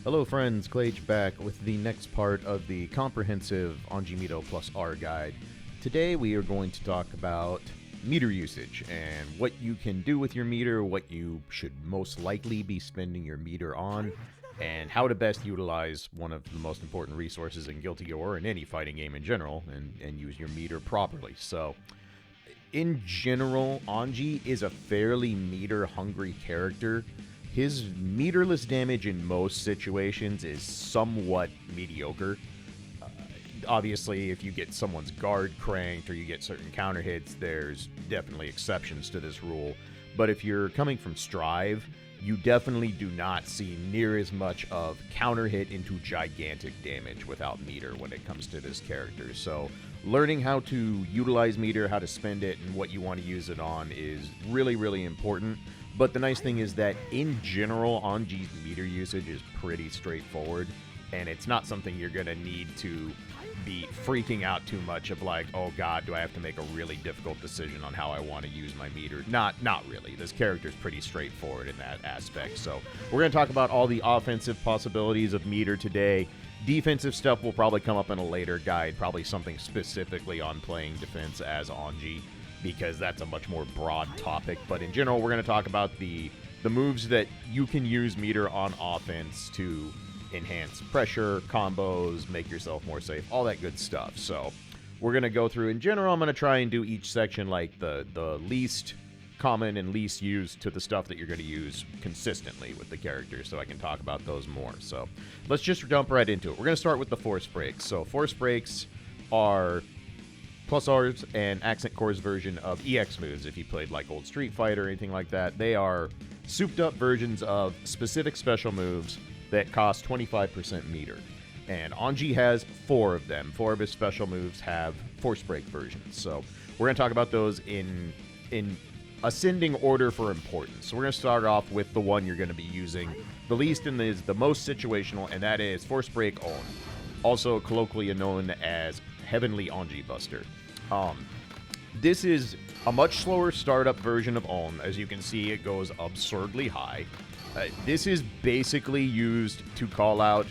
Hello friends, Klaige back with the next part of the comprehensive Anji Mito plus R guide. Today we are going to talk about meter usage and what you can do with your meter, what you should most likely be spending your meter on, and how to best utilize one of the most important resources in Guilty Gear or in any fighting game in general, and use your meter properly. So, in general, Anji is a fairly meter-hungry character. His meterless damage in most situations is somewhat mediocre. Obviously, if you get someone's guard cranked or you get certain counter hits, there's definitely exceptions to this rule. But if you're coming from Strive, you definitely do not see near as much of counter hit into gigantic damage without meter when it comes to this character. So learning how to utilize meter, how to spend it, and what you want to use it on is really, really important. But the nice thing is that, in general, Anji's meter usage is pretty straightforward, and it's not something you're going to need to be freaking out too much of, like, oh god, do I have to make a really difficult decision on how I want to use my meter? Not really. This character's pretty straightforward in that aspect. So we're going to talk about all the offensive possibilities of meter today. Defensive stuff will probably come up in a later guide, probably something specifically on playing defense as Anji, because that's a much more broad topic. But in general, we're going to talk about the moves that you can use meter on offense to enhance pressure, combos, make yourself more safe, all that good stuff. So we're going to go through, in general, I'm going to try and do each section like the least common and least used to the stuff that you're going to use consistently with the characters, so I can talk about those more. So let's just jump right into it. We're going to start with the force breaks. So force breaks are plus R's and accent core's version of EX moves. If you played like old Street Fighter or anything like that, they are souped up versions of specific special moves that cost 25% meter. And Anji has 4 of them. 4 of his special moves have force break versions. So we're going to talk about those in ascending order for importance. So we're going to start off with the one you're going to be using the least and is the most situational, and that is force break on, also colloquially known as Heavenly Anji Buster. This is a much slower startup version of On. As you can see, it goes absurdly high. This is basically used to call out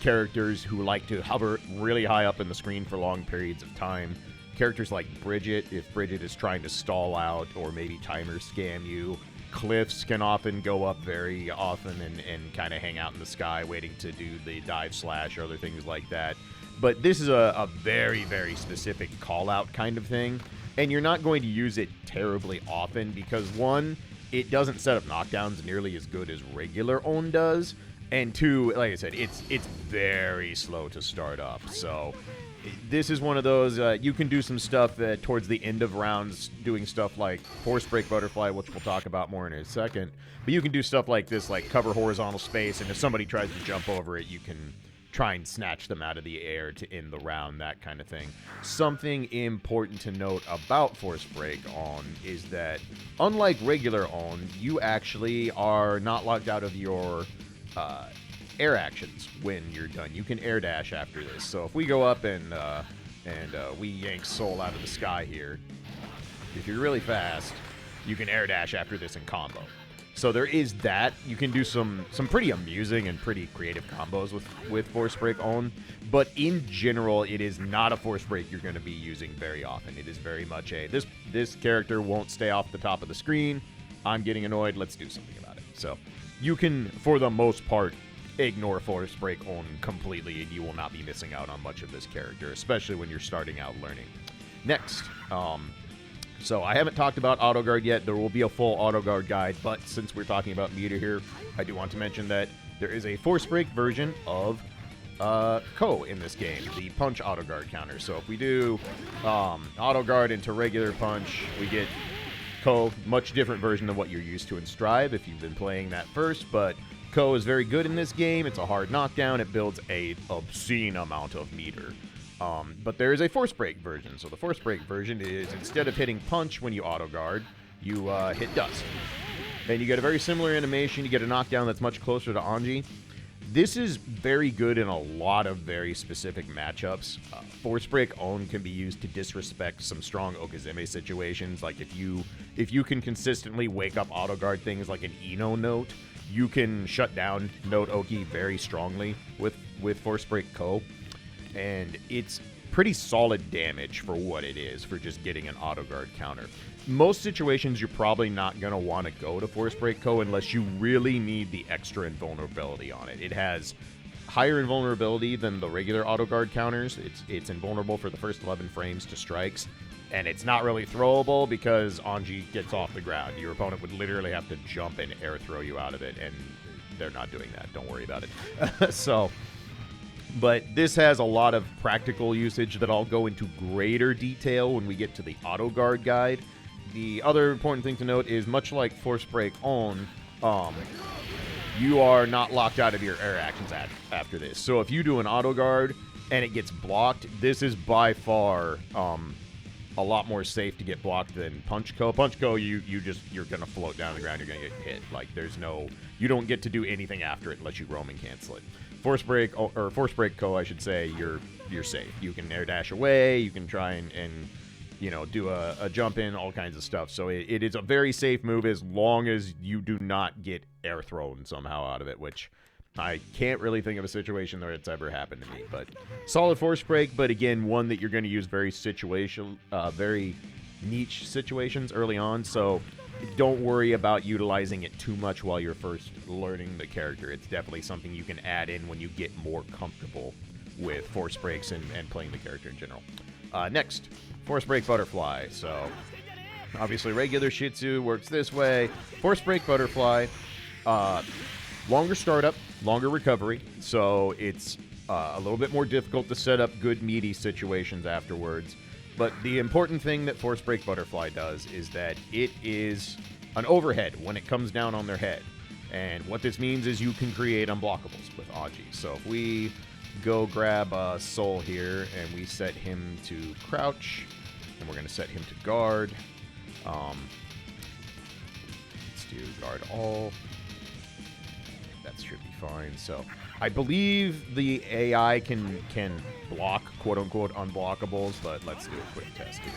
characters who like to hover really high up in the screen for long periods of time. Characters like Bridget, if Bridget is trying to stall out or maybe timer scam you. Cliffs can often go up very often and kind of hang out in the sky waiting to do the dive slash or other things like that. But this is a very, very specific call-out kind of thing, and you're not going to use it terribly often because, one, it doesn't set up knockdowns nearly as good as regular On does, and 2, like I said, it's very slow to start up. So this is one of those, you can do some stuff towards the end of rounds, doing stuff like force break butterfly, which we'll talk about more in a second, but you can do stuff like this, like cover horizontal space, and if somebody tries to jump over it, you can try and snatch them out of the air to end the round, that kind of thing. Something important to note about force break on is that, unlike regular on, you actually are not locked out of your air actions when you're done. You can air dash after this. So if we go up and we yank Soul out of the sky here, if you're really fast, you can air dash after this in combo. So there is that. You can do some pretty amusing and pretty creative combos with force break on, but in general, it is not a force break you're going to be using very often. It is very much this character won't stay off the top of the screen. I'm getting annoyed. Let's do something about it. So you can, for the most part, ignore force break on completely, and you will not be missing out on much of this character, especially when you're starting out learning. Next, so I haven't talked about autoguard yet. There will be a full autoguard guide, but since we're talking about meter here, I do want to mention that there is a force break version of Kou in this game, the punch autoguard counter. So if we do autoguard into regular punch, we get Kou, much different version than what you're used to in Strive if you've been playing that first, but Kou is very good in this game. It's a hard knockdown. It builds a obscene amount of meter. But there is a force break version. So the force break version is, instead of hitting punch when you auto guard, you hit dust. And you get a very similar animation. You get a knockdown that's much closer to Anji. This is very good in a lot of very specific matchups. Force break on can be used to disrespect some strong Okazeme situations. Like if you can consistently wake up auto guard things like an Ino note, you can shut down Note Oki very strongly with Force Break Kou, and it's pretty solid damage for what it is, for just getting an auto guard counter. Most situations, you're probably not going to want to go to Force Break Kou unless you really need the extra invulnerability on it. It has higher invulnerability than the regular auto guard counters. It's invulnerable for the first 11 frames to strikes, and it's not really throwable because Anji gets off the ground. Your opponent would literally have to jump and air throw you out of it, and they're not doing that. Don't worry about it. But this has a lot of practical usage that I'll go into greater detail when we get to the auto guard guide. The other important thing to note is, much like Force Break On, you are not locked out of your air actions after this. So if you do an auto guard and it gets blocked, this is by far a lot more safe to get blocked than Punch Kou. Punch Kou, you're gonna float down to the ground. You're gonna get hit. Like, you don't get to do anything after it unless you roam and cancel it. Force Break Kou, I should say, you're safe. You can air dash away. You can try and do a jump in, all kinds of stuff. So it is a very safe move as long as you do not get air thrown somehow out of it, which I can't really think of a situation where it's ever happened to me. But solid Force Break, but again, one that you're going to use very niche situations early on. So don't worry about utilizing it too much while you're first learning the character. It's definitely something you can add in when you get more comfortable with Force Breaks and playing the character in general. Next, Force Break Butterfly. So obviously regular Shitsu works this way. Force Break Butterfly, longer startup, longer recovery, so it's a little bit more difficult to set up good meaty situations afterwards. But the important thing that Force Break Butterfly does is that it is an overhead when it comes down on their head. And what this means is you can create unblockables with Anji. So if we go grab Soul here and we set him to crouch, and we're going to set him to guard. Let's do guard all. That should be fine. So I believe the AI can block quote-unquote unblockables, but let's do a quick test here.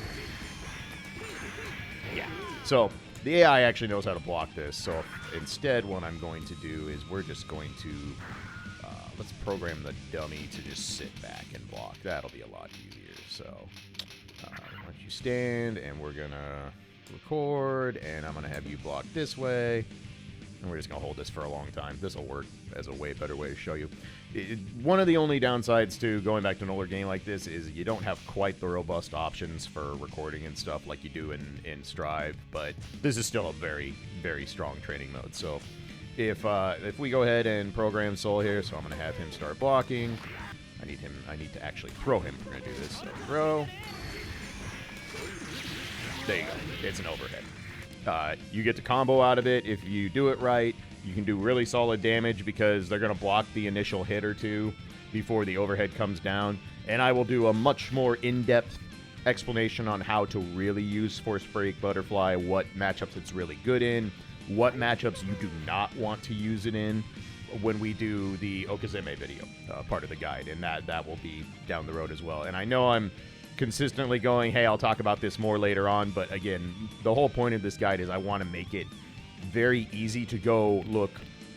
Yeah. So the AI actually knows how to block this. So instead, what I'm going to do is we're just going to let's program the dummy to just sit back and block. That'll be a lot easier. So why don't you stand, and we're gonna record, and I'm gonna have you block this way. And we're just going to hold this for a long time. This will work as a way better way to show you. One of the only downsides to going back to an older game like this is you don't have quite the robust options for recording and stuff like you do in Strive, but this is still a very, very strong training mode. So if we go ahead and program Soul here, so I'm going to have him start blocking. I need to actually throw him if we're going to do this. So throw. There you go. It's an overhead. You get to combo out of it if you do it right. You can do really solid damage because they're going to block the initial hit or two before the overhead comes down. And I will do a much more in-depth explanation on how to really use Force Break Butterfly, what matchups it's really good in, what matchups you do not want to use it in when we do the Okazeme video, part of the guide. And that will be down the road as well. And I know I'm consistently going, hey, I'll talk about this more later on, but again, the whole point of this guide is I want to make it very easy to go look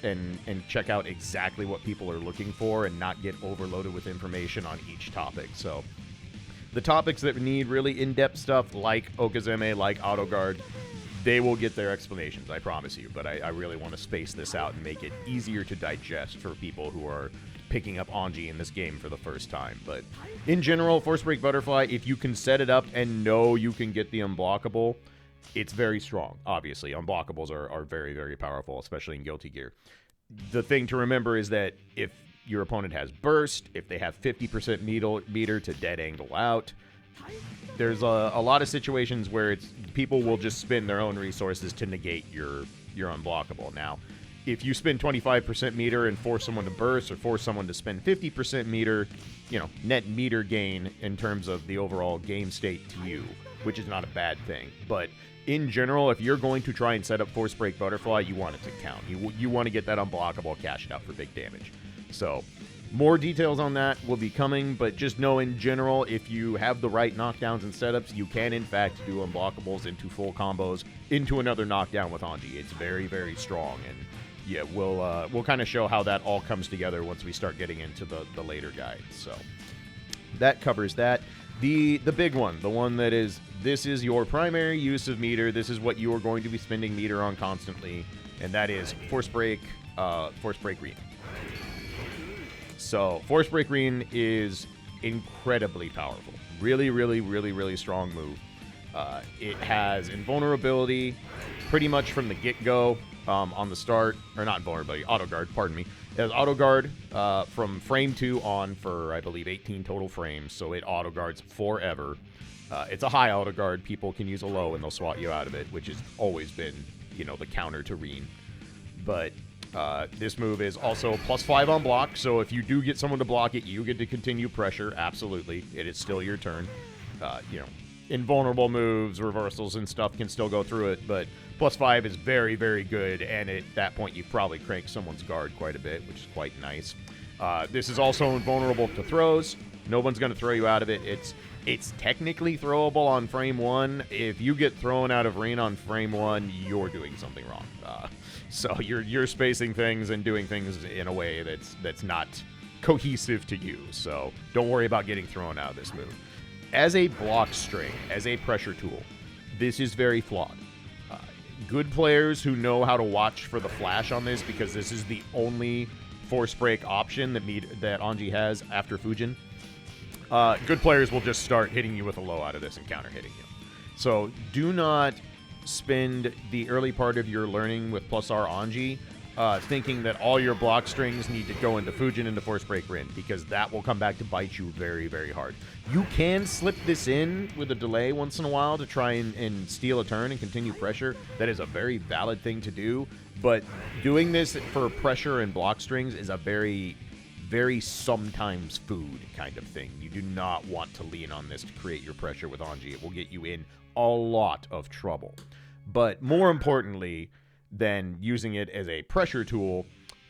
and check out exactly what people are looking for and not get overloaded with information on each topic. So the topics that need really in-depth stuff like Okazeme, like AutoGuard, they will get their explanations, I promise you, but I really want to space this out and make it easier to digest for people who are picking up Anji in this game for the first time. But in general, Force Break Butterfly, if you can set it up and know you can get the unblockable, it's very strong. Obviously, unblockables are very, very powerful, especially in Guilty Gear. The thing to remember is that if your opponent has burst, if they have 50% meter to dead angle out, there's a lot of situations where people will just spend their own resources to negate your unblockable. Now, if you spend 25% meter and force someone to burst, or force someone to spend 50% meter, net meter gain in terms of the overall game state to you, which is not a bad thing. But in general, if you're going to try and set up Force Break Butterfly, you want it to count. You want to get that unblockable, cash it out for big damage. So more details on that will be coming, but just know in general, if you have the right knockdowns and setups, you can in fact do unblockables into full combos into another knockdown with Anji. It's very, very strong, and yeah, we'll kind of show how that all comes together once we start getting into the later guides. So that covers that. The big one, the one that is, this is your primary use of meter. This is what you are going to be spending meter on constantly, and that is Force Break Rin. So Force Break Rin is incredibly powerful. Really, really, really, really strong move. It has invulnerability pretty much from the get-go on the start. Or not invulnerability, autoguard, pardon me. It has autoguard from frame 2 on for, I believe, 18 total frames. So it autoguards forever. It's a high autoguard. People can use a low and they'll swat you out of it, which has always been, you know, the counter to Rin. But this move is also +5 on block, so if you do get someone to block it, you get to continue pressure. Absolutely. It is still your turn. You know, invulnerable moves, reversals, and stuff can still go through it, but +5 is very, very good, and at that point, you probably crank someone's guard quite a bit, which is quite nice. This is also invulnerable to throws. No one's going to throw you out of it. It's technically throwable on frame 1. If you get thrown out of Rin on frame 1, you're doing something wrong. So you're spacing things and doing things in a way that's not cohesive to you. So don't worry about getting thrown out of this move. As a block string, as a pressure tool, this is very flawed. Good players who know how to watch for the flash on this, because this is the only force break option that Anji has after Fujin. Good players will just start hitting you with a low out of this and counter hitting you. So do not spend the early part of your learning with +R Anji thinking that all your block strings need to go into Fujin into Force Break Rin, because that will come back to bite you very, very hard. You can slip this in with a delay once in a while to try and steal a turn and continue pressure. That is a very valid thing to do, but doing this for pressure and block strings is a very, very sometimes food kind of thing. You do not want to lean on this to create your pressure with Anji. It will get you in a lot of trouble. But more importantly than using it as a pressure tool,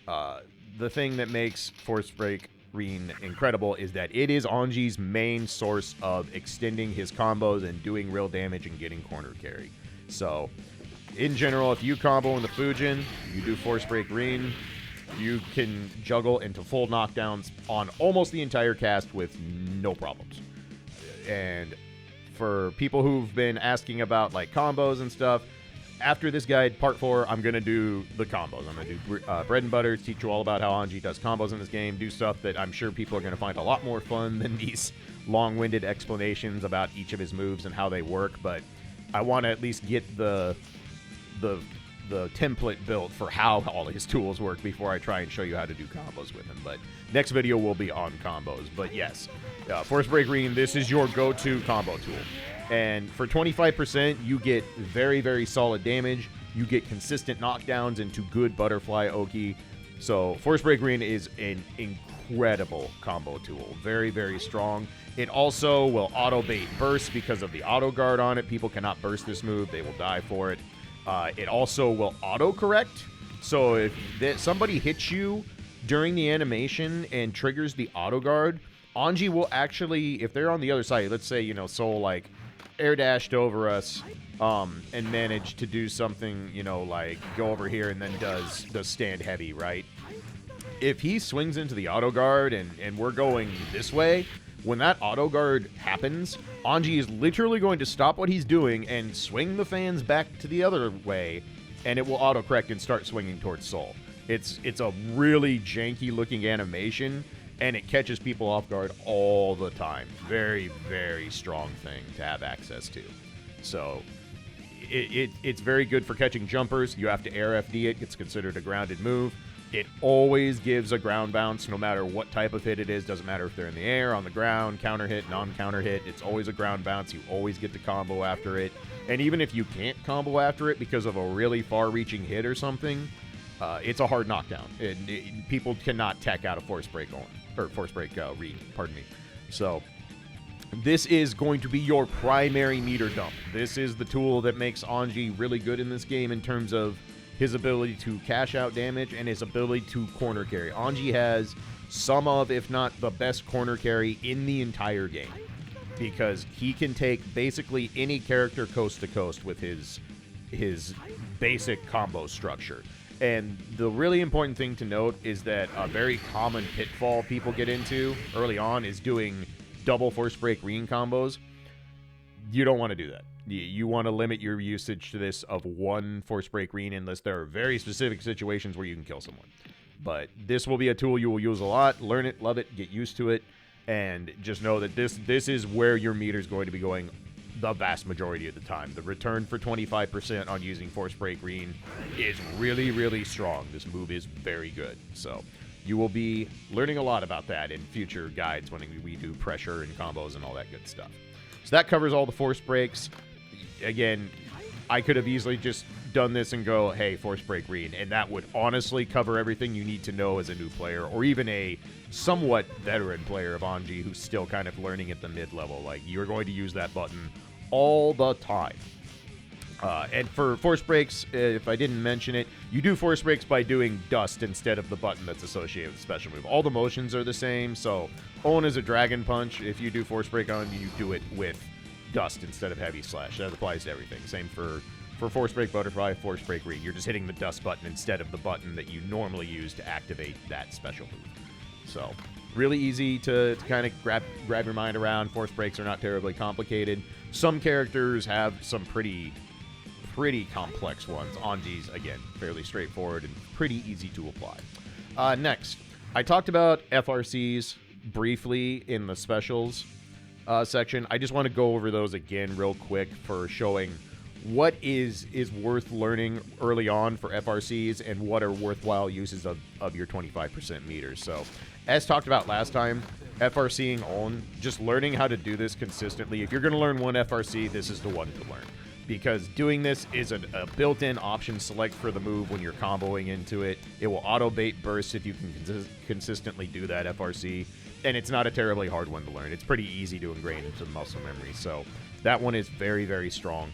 the thing that makes Force Break Rin incredible is that it is Anji's main source of extending his combos and doing real damage and getting corner carry. So, in general, if you combo in the Fujin, you do Force Break Rin, you can juggle into full knockdowns on almost the entire cast with no problems. And for people who've been asking about like combos and stuff, after this guide, part 4, I'm going to do the combos. I'm going to do bread and butter, teach you all about how Anji does combos in this game, do stuff that I'm sure people are going to find a lot more fun than these long-winded explanations about each of his moves and how they work, but I want to at least get the template built for how all his tools work before I try and show you how to do combos with him. But next video will be on combos. But yes, Force Break Rin, this is your go-to combo tool. And for 25%, you get very, very solid damage. You get consistent knockdowns into good butterfly Oki. So Force Break Rin is an incredible combo tool. Very, very strong. It also will auto-bait burst because of the auto-guard on it. People cannot burst this move. They will die for it. It also will auto-correct. So if somebody hits you during the animation and triggers the auto-guard, Anji will actually, if they're on the other side, let's say, you know, Soul, like, air dashed over us and managed to do something, you know, like go over here and then does stand heavy, right? If he swings into the auto guard and we're going this way, when that auto guard happens, Anji is literally going to stop what he's doing and swing the fans back to the other way, and it will auto correct and start swinging towards Soul. It's a really janky looking animation, and it catches people off guard all the time. Very, very strong thing to have access to. So it's very good for catching jumpers. You have to air FD it. It's considered a grounded move. It always gives a ground bounce no matter what type of hit it is. Doesn't matter if they're in the air, on the ground, counter hit, non-counter hit. It's always a ground bounce. You always get to combo after it. And even if you can't combo after it because of a really far-reaching hit or something, it's a hard knockdown. People cannot tech out a Force Break Rin, pardon me. So this is going to be your primary meter dump. This is the tool that makes Anji really good in this game in terms of his ability to cash out damage and his ability to corner carry. Anji has some of, if not the best corner carry in the entire game, because he can take basically any character coast to coast with his basic combo structure. And the really important thing to note is that a very common pitfall people get into early on is doing double force break Rin combos. You don't want to do that. You want to limit your usage to this of one force break Rin unless there are very specific situations where you can kill someone. But this will be a tool you will use a lot. Learn it, love it, get used to it, and just know that this is where your meter is going to be going the vast majority of the time. The return for 25% on using force break Rin is really, really strong. This move is very good. So you will be learning a lot about that in future guides when we do pressure and combos and all that good stuff. So that covers all the force breaks. Again, I could have easily just done this and go, hey, force break Rin, and that would honestly cover everything you need to know as a new player, or even a somewhat veteran player of Anji who's still kind of learning at the mid-level. Like, you're going to use that button all the time. And for force breaks, if I didn't mention it, you do force breaks by doing dust instead of the button that's associated with the special move. All the motions are the same, so Owen is a dragon punch. If you do force break on, you do it with dust instead of heavy slash. That applies to everything. Same for force break butterfly, force break Rin. You're just hitting the dust button instead of the button that you normally use to activate that special move. So really easy to kind of grab your mind around. Force breaks are not terribly complicated. Some characters have some pretty complex ones. Anji's, again, fairly straightforward and pretty easy to apply. Next, I talked about FRCs briefly in the specials section. I just want to go over those again real quick for showing what is worth learning early on for FRCs and what are worthwhile uses of your 25% meters. So, as talked about last time, FRCing on, just learning how to do this consistently. If you're going to learn one FRC, this is the one to learn. Because doing this is a built-in option select for the move when you're comboing into it. It will auto-bait burst if you can consistently do that FRC. And it's not a terribly hard one to learn. It's pretty easy to ingrain into the muscle memory. So that one is very, very strong.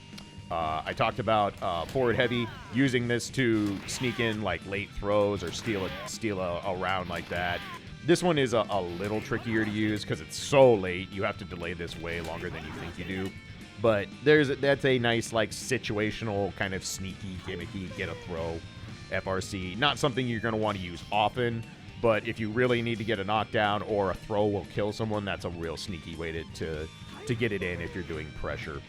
I talked about forward heavy, using this to sneak in like late throws or steal a round like that. This one is a little trickier to use because it's so late. You have to delay this way longer than you think you do. But that's a nice like situational kind of sneaky, gimmicky, get a throw FRC. Not something you're going to want to use often, but if you really need to get a knockdown or a throw will kill someone, that's a real sneaky way to get it in if you're doing pressure.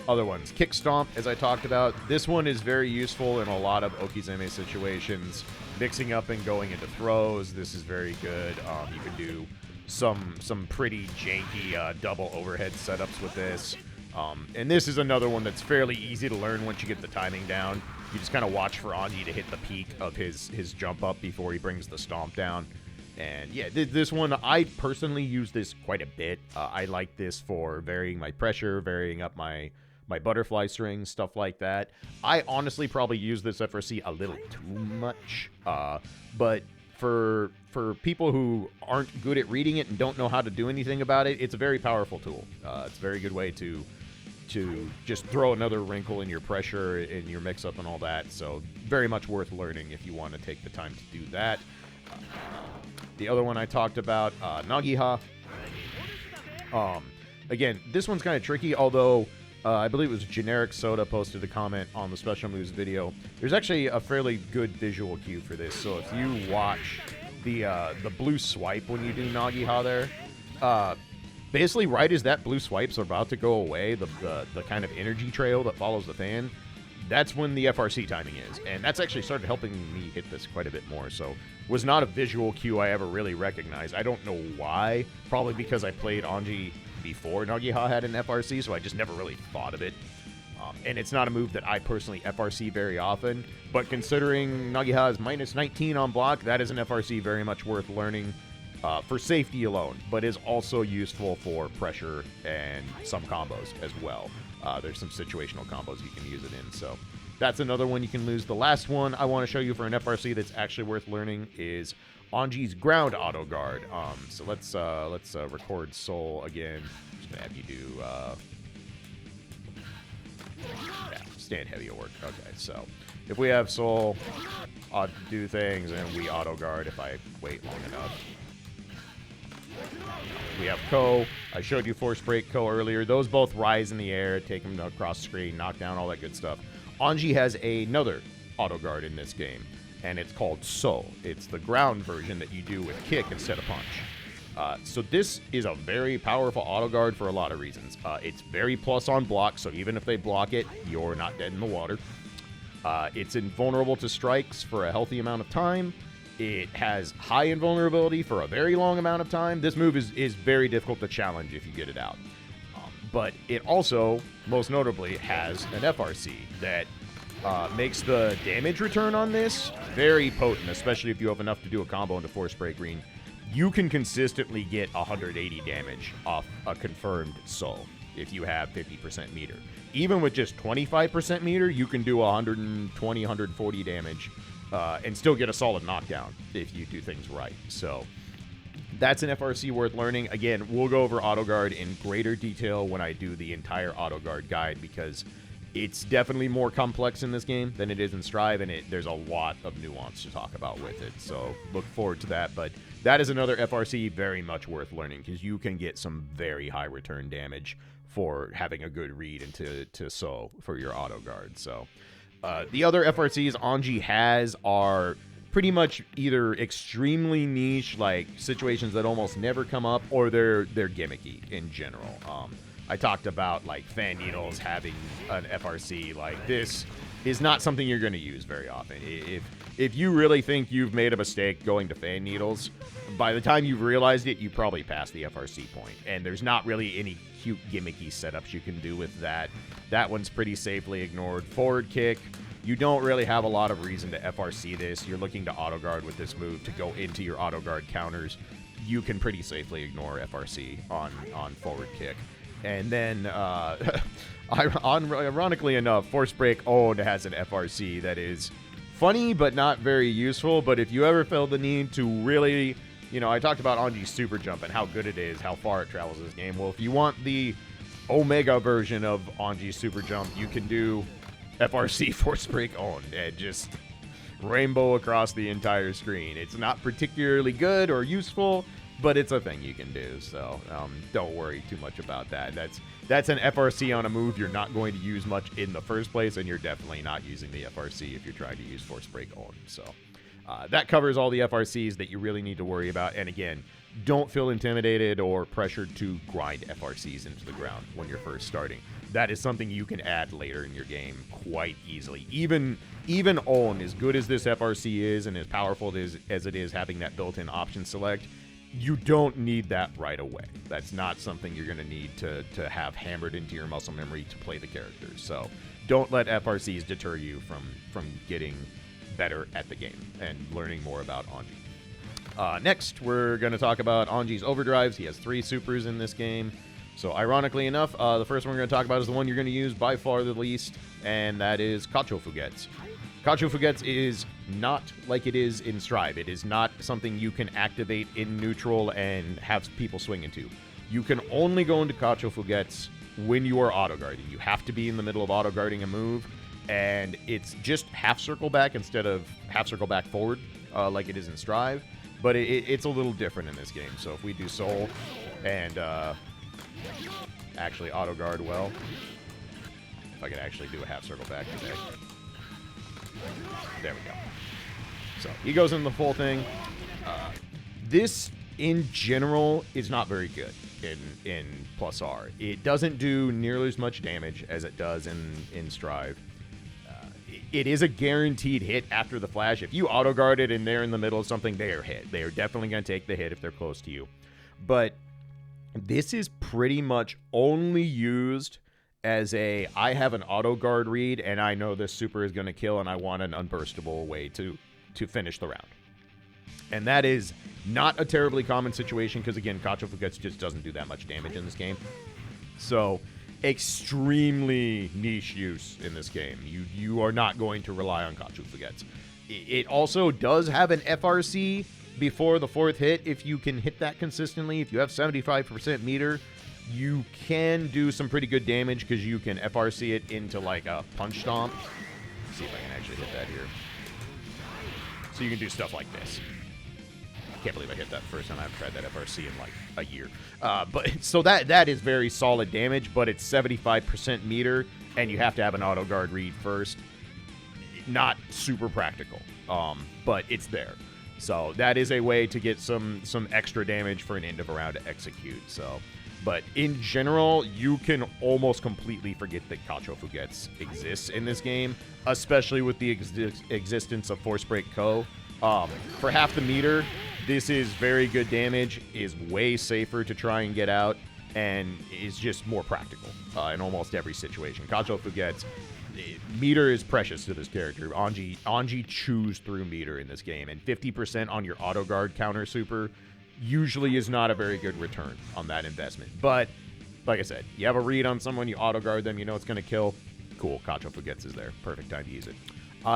Other ones, kick stomp, as I talked about. This one is very useful in a lot of okizeme situations. Mixing up and going into throws, this is very good. You can do some pretty janky double overhead setups with this. And this is another one that's fairly easy to learn once you get the timing down. You just kind of watch for Anji to hit the peak of his jump up before he brings the stomp down. And yeah, this one, I personally use this quite a bit. I like this for varying my pressure, varying up my butterfly strings, stuff like that. I honestly probably use this FRC a little too much. But for people who aren't good at reading it and don't know how to do anything about it, it's a very powerful tool. It's a very good way to just throw another wrinkle in your pressure and your mix-up and all that. So very much worth learning if you want to take the time to do that. The other one I talked about, Nagiha. Again, this one's kind of tricky, although I believe it was Generic Soda posted a comment on the Special Moves video. There's actually a fairly good visual cue for this. So if you watch the blue swipe when you do Nagiha there, basically right as that blue swipe's about to go away, the kind of energy trail that follows the fan, that's when the FRC timing is. And that's actually started helping me hit this quite a bit more. So was not a visual cue I ever really recognized. I don't know why. Probably because I played Anji before Nagiha had an FRC, so I just never really thought of it. And it's not a move that I personally FRC very often. But considering Nagiha is minus 19 on block, that is an FRC very much worth learning for safety alone, but is also useful for pressure and some combos as well. There's some situational combos you can use it in, so that's another one you can lose. The last one I want to show you for an FRC that's actually worth learning is Anji's ground auto guard. So let's record Soul again. Just gonna have you do stand heavy will work. Okay, so if we have Soul, I'll do things and we auto guard if I wait long enough. We have Kou. I showed you Force Break Kou earlier. Those both rise in the air, take them across the screen, knock down, all that good stuff. Anji has another auto guard in this game, and it's called So. It's the ground version that you do with kick instead of punch. So this is a very powerful auto guard for a lot of reasons. It's very plus on block, so even if they block it, you're not dead in the water. It's invulnerable to strikes for a healthy amount of time. It has high invulnerability for a very long amount of time. This move is very difficult to challenge if you get it out. But it also, most notably, has an FRC that makes the damage return on this very potent, especially if you have enough to do a combo into Force Break Rin. You can consistently get 180 damage off a confirmed soul if you have 50% meter. Even with just 25% meter, you can do 120, 140 damage and still get a solid knockdown if you do things right. So that's an FRC worth learning. Again, we'll go over auto guard in greater detail when I do the entire auto guard guide, because it's definitely more complex in this game than it is in Strive, and there's a lot of nuance to talk about with it. So look forward to that. But that is another FRC very much worth learning, because you can get some very high return damage for having a good read into So for your auto guard. So the other FRCs Anji has are pretty much either extremely niche, like situations that almost never come up, or they're gimmicky in general. I talked about like fan needles having an FRC. Like, this is not something you're going to use very often. If you really think you've made a mistake going to fan needles, by the time you've realized it, you probably passed the FRC point, and there's not really any cute gimmicky setups you can do with that. That one's pretty safely ignored. Forward kick, you don't really have a lot of reason to FRC this. You're looking to auto guard with this move to go into your auto guard counters. You can pretty safely ignore FRC on forward kick. And then, ironically enough, Force Break Own has an FRC that is funny but not very useful. But if you ever feel the need to really, I talked about Anji's super jump and how good it is, how far it travels this game. Well, if you want the Omega version of Anji's super jump, you can do FRC Force Break On and just rainbow across the entire screen. It's not particularly good or useful, but it's a thing you can do, so don't worry too much about that. That's an FRC on a move you're not going to use much in the first place, and you're definitely not using the FRC if you're trying to use Force Break On. So that covers all the FRCs that you really need to worry about. And again, don't feel intimidated or pressured to grind FRCs into the ground when you're first starting. That is something you can add later in your game quite easily. Even On, as good as this FRC is and as powerful as it is having that built-in option select, you don't need that right away. That's not something you're going to need to have hammered into your muscle memory to play the characters. So don't let FRCs deter you from getting better at the game and learning more about Anji. Next, we're going to talk about Anji's Overdrives. He has 3 supers in this game. So ironically enough, the first one we're going to talk about is the one you're going to use by far the least, and that is Kachoufuugetsu. Kachoufuugetsu is not like it is in Strive. It is not something you can activate in neutral and have people swing into. You can only go into Kachoufuugetsu when you are auto-guarding. You have to be in the middle of auto-guarding a move, and it's just half circle back instead of half circle back forward like it is in Strive, but it's a little different in this game. So if we do Soul and actually auto-guard well, if I could actually do a half circle back today. There we go. So he goes in the full thing. This, in general, is not very good in Plus R. It doesn't do nearly as much damage as it does in Strive. It is a guaranteed hit after the flash. If you auto-guard it and they're in the middle of something, they are hit. They are definitely going to take the hit if they're close to you. But this is pretty much only used as I have an auto guard read and I know this super is going to kill and I want an unburstable way to finish the round. And that is not a terribly common situation because, again, Kachoufuugetsu just doesn't do that much damage in this game. So extremely niche use in this game. You are not going to rely on Kachoufuugetsu. It also does have an FRC before the 4th hit. If you can hit that consistently, if you have 75% meter, you can do some pretty good damage because you can FRC it into like a punch stomp. Let's see if I can actually hit that here. So you can do stuff like this. Can't believe I hit that first time. I haven't tried that FRC in like a year. But so that is very solid damage, but it's 75% meter, and you have to have an auto guard read first. not super practical, but it's there. So that is a way to get some extra damage for an end of a round to execute. So, but in general, you can almost completely forget that Kachoufuugetsu exists in this game, especially with the existence of Force Break Kou. For half the meter, this is very good damage, is way safer to try and get out, and is just more practical in almost every situation. Kachoufuugetsu, meter is precious to this character. Anji chews through meter in this game, and 50% on your autoguard counter super usually is not a very good return on that investment. But, like I said, you have a read on someone, you autoguard them, you know it's going to kill. Cool, Kachoufuugetsu is there. Perfect time to use it.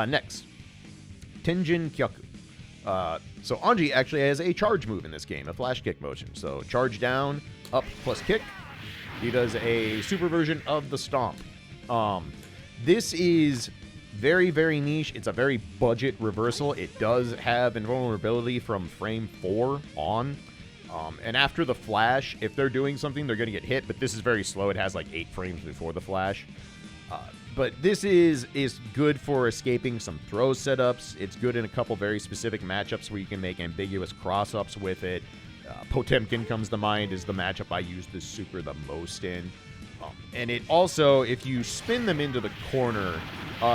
Next, Tenjenkyaku. So Anji actually has a charge move in this game, a flash kick motion. So charge down, up plus kick. He does a super version of the stomp. This is very, very niche. It's a very budget reversal. It does have invulnerability from frame 4 on. And after the flash, if they're doing something, they're going to get hit. But this is very slow. It has like 8 frames before the flash. But this is good for escaping some throw setups. It's good in a couple very specific matchups where you can make ambiguous cross-ups with it. Potemkin comes to mind as the matchup I use this super the most in. And it also, if you spin them into the corner,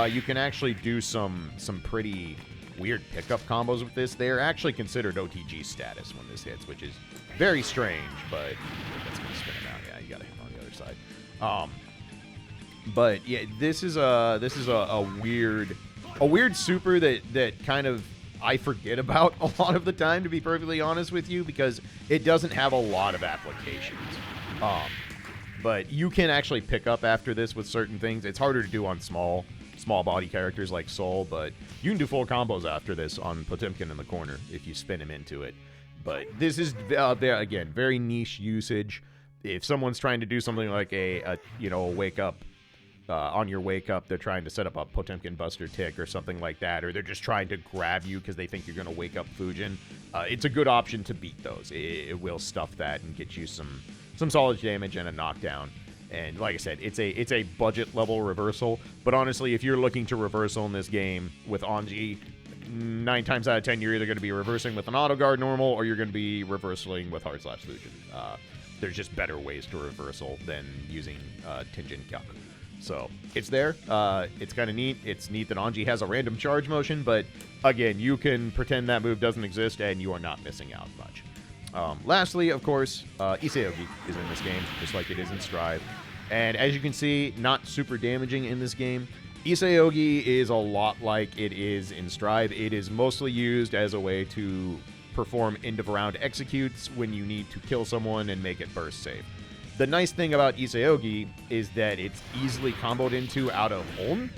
you can actually do some pretty weird pickup combos with this. They're actually considered OTG status when this hits, which is very strange, but that's going to spin it out. Yeah, you got to hit on the other side. But yeah, this is a weird super that kind of I forget about a lot of the time, to be perfectly honest with you, because it doesn't have a lot of applications. But you can actually pick up after this with certain things. It's harder to do on small body characters like Soul, but you can do full combos after this on Potemkin in the corner if you spin him into it. But this is, again, very niche usage. If someone's trying to do something like a wake up, on your wake up, they're trying to set up a Potemkin Buster Tick or something like that, or they're just trying to grab you because they think you're going to wake up Fujin, it's a good option to beat those. It will stuff that and get you some solid damage and a knockdown. And like I said, it's a budget level reversal. But honestly, if you're looking to reversal in this game with Anji, 9 times out of 10, you're either going to be reversing with an auto guard normal, or you're going to be reversaling with hard slash Fujin. There's just better ways to reversal than using Tenjenkyaku. So it's there. It's kind of neat. It's neat that Anji has a random charge motion, but again, you can pretend that move doesn't exist and you are not missing out much. Lastly, of course, Issei Ougi is in this game, just like it is in Strive. And as you can see, not super damaging in this game. Issei Ougi is a lot like it is in Strive. It is mostly used as a way to perform end-of-round executes when you need to kill someone and make it burst safe. The nice thing about Issei Ougi is that it's easily comboed into out of Uln.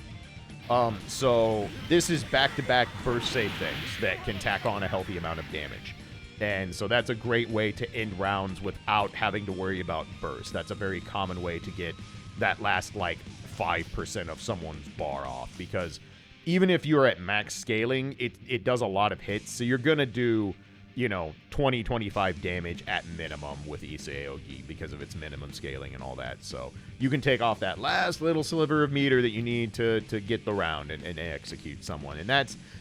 So this is back-to-back burst save things that can tack on a healthy amount of damage. And so that's a great way to end rounds without having to worry about burst. That's a very common way to get that last, 5% of someone's bar off. Because even if you're at max scaling, it does a lot of hits. So you're going to do, 20, 25 damage at minimum with Issei Ougi because of its minimum scaling and all that. So you can take off that last little sliver of meter that you need to get the round and execute someone. And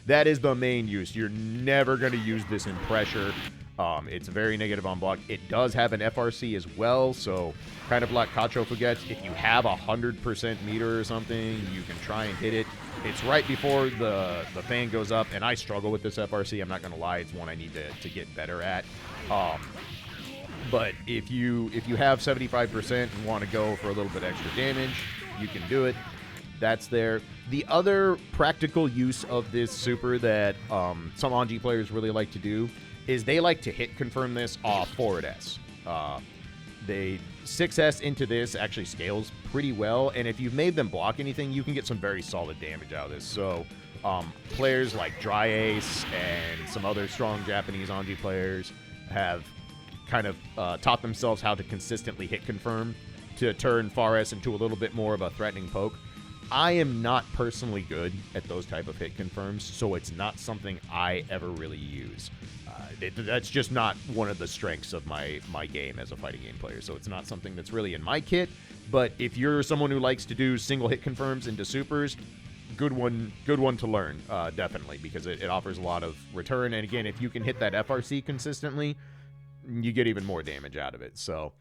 that is the main use. You're never going to use this in pressure. It's very negative on block. It does have an FRC as well, so kind of like Kachoufuugetsu, if you have 100% meter or something, you can try and hit it. It's right before the fan goes up, and I struggle with this FRC. I'm not going to lie. It's one I need to get better at. But if you have 75% and want to go for a little bit extra damage, you can do it. That's there. The other practical use of this super that some Anji players really like to do is they like to hit confirm this off forward S. They 6S into this actually scales pretty well, and if you've made them block anything, you can get some very solid damage out of this. So players like Dry Ace and some other strong Japanese Anji players have kind of taught themselves how to consistently hit confirm to turn far S into a little bit more of a threatening poke. I am not personally good at those type of hit confirms, so it's not something I ever really use. That's just not one of the strengths of my game as a fighting game player, so it's not something that's really in my kit. But if you're someone who likes to do single hit confirms into supers, good one to learn, definitely, because it offers a lot of return. And again, if you can hit that FRC consistently, you get even more damage out of it. So,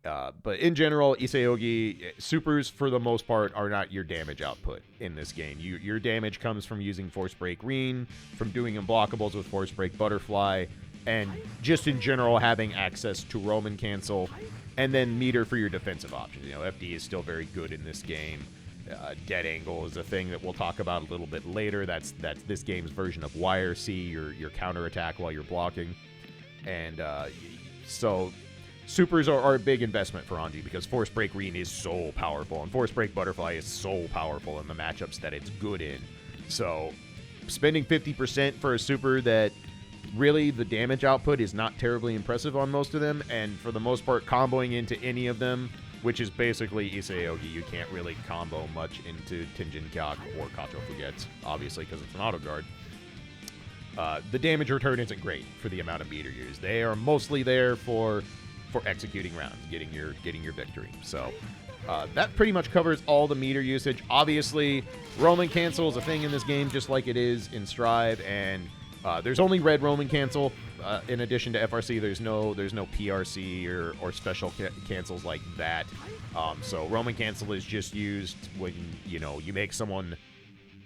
but in general, Issei Ougi supers for the most part are not your damage output in this game. Your damage comes from using Force Break Rin, from doing unblockables with Force Break Butterfly, and just in general having access to Roman Cancel, and then meter for your defensive options. You know, FD is still very good in this game. Dead angle is a thing that we'll talk about a little bit later. That's this game's version of YRC, your counterattack while you're blocking. And so supers are a big investment for Anji, because Force Break Rin is so powerful, and Force Break Butterfly is so powerful in the matchups that it's good in. So spending 50% for a super that really the damage output is not terribly impressive on most of them, and for the most part comboing into any of them, which is basically Issei Ougi. You can't really combo much into Tenjenkyaku or Kachoufuugetsu, obviously, because it's an autoguard. The damage return isn't great for the amount of meter used. They are mostly there for executing rounds, getting your victory. So that pretty much covers all the meter usage. Obviously, Roman Cancel is a thing in this game, just like it is in Strive, and there's only red Roman Cancel. In addition to FRC, there's no PRC or special cancels like that. So Roman Cancel is just used when you make someone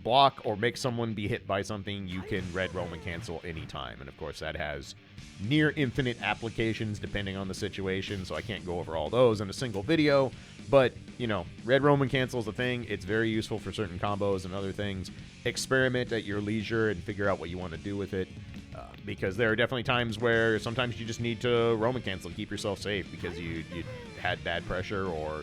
block or make someone be hit by something. You can red Roman Cancel anytime, and of course that has near infinite applications depending on the situation. So I can't go over all those in a single video. But red Roman Cancel is a thing. It's very useful for certain combos and other things. Experiment at your leisure and figure out what you want to do with it. Because there are definitely times where sometimes you just need to Roman Cancel to keep yourself safe because you had bad pressure, or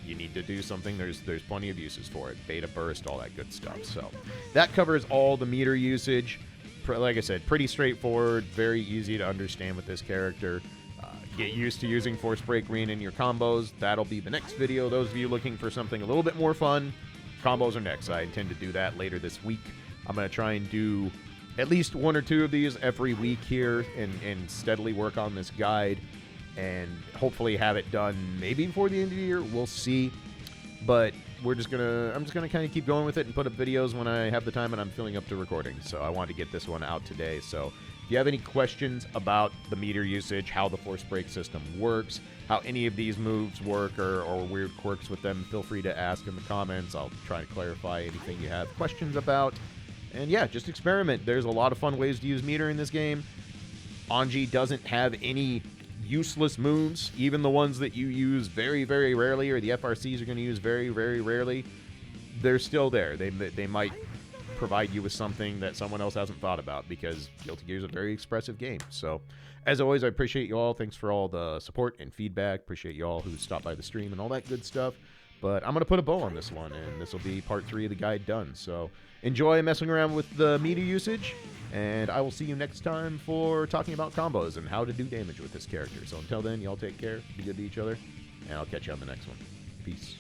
you need to do something. There's plenty of uses for it. Beta burst, all that good stuff. So that covers all the meter usage. Like I said, pretty straightforward, very easy to understand with this character. Get used to using Force Break Rin in your combos. That'll be the next video. Those of you looking for something a little bit more fun, combos are next. I intend to do that later this week. I'm going to try and do at least one or two of these every week here and steadily work on this guide and hopefully have it done maybe before the end of the year. We'll see. But I'm just gonna kind of keep going with it and put up videos when I have the time and I'm feeling up to recording. So I wanted to get this one out today. So if you have any questions about the meter usage, how the Force Break system works, how any of these moves work, or weird quirks with them, feel free to ask in the comments. I'll try to clarify anything you have questions about. And yeah, just experiment. There's a lot of fun ways to use meter in this game. Anji doesn't have any useless moves, even the ones that you use very, very rarely, or the FRCs are going to use very, very rarely. They're still there. They might provide you with something that someone else hasn't thought about, because Guilty Gear is a very expressive game. So, as always, I appreciate you all. Thanks for all the support and feedback. Appreciate you all who stopped by the stream and all that good stuff. But I'm going to put a bow on this one, and this will be part 3 of the guide done. So enjoy messing around with the meter usage, and I will see you next time for talking about combos and how to do damage with this character. So until then, y'all take care, be good to each other, and I'll catch you on the next one. Peace.